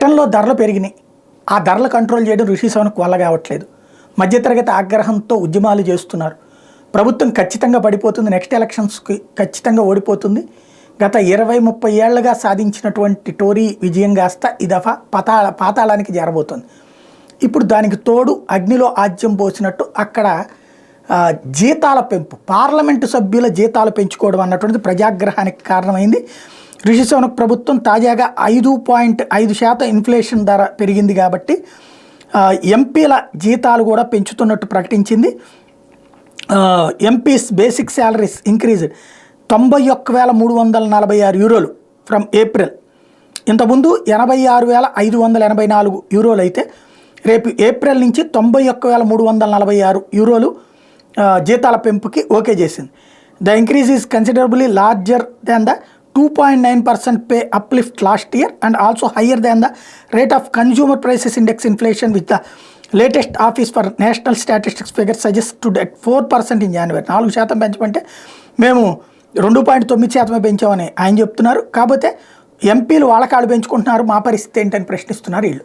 రాష్ట్రంలో ధరలు పెరిగినాయి. ఆ ధరలు కంట్రోల్ చేయడం రిషి సవన్కు వల్ల కావట్లేదు. మధ్యతరగతి ఆగ్రహంతో ఉద్యమాలు చేస్తున్నారు. ప్రభుత్వం ఖచ్చితంగా పడిపోతుంది, నెక్స్ట్ ఎలక్షన్స్కి ఖచ్చితంగా ఓడిపోతుంది. గత 20-30 ఏళ్లుగా సాధించినటువంటి టోరీ విజయం కాస్త ఈ దఫా పాతాళానికి చేరబోతుంది. ఇప్పుడు దానికి తోడు అగ్నిలో ఆజ్యం పోసినట్టు అక్కడ జీతాల పెంపు, పార్లమెంటు సభ్యుల జీతాలు పెంచుకోవడం అన్నటువంటిది ప్రజాగ్రహానికి కారణమైంది. రిషి సవన్క్ ప్రభుత్వం తాజాగా 5.5% ఇన్ఫ్లేషన్ ధర పెరిగింది కాబట్టి ఎంపీల జీతాలు కూడా పెంచుతున్నట్టు ప్రకటించింది. ఎంపీస్ బేసిక్ శాలరీస్ ఇంక్రీజ్డ్ 91,346 యూరోలు ఫ్రమ్ ఏప్రిల్. ఇంతకుముందు 86,584 యూరోలు అయితే రేపు ఏప్రిల్ నుంచి 91,346 యూరోలు జీతాల పెంపుకి ఓకే చేసింది. The increase is considerably larger than the 2.9% pay uplift last year and also higher than the rate of consumer prices index inflation with the latest office for national statistics figure suggested at 4% in January. 4% పెంచమంటే మేము 2.9% పెంచామని ఆయన చెప్తున్నారు. కాకపోతే ఎంపీలు వాళ్ళ కాళ్ళు పెంచుకుంటున్నారు, మా పరిస్థితి ఏంటని ప్రశ్నిస్తున్నారు వీళ్ళు.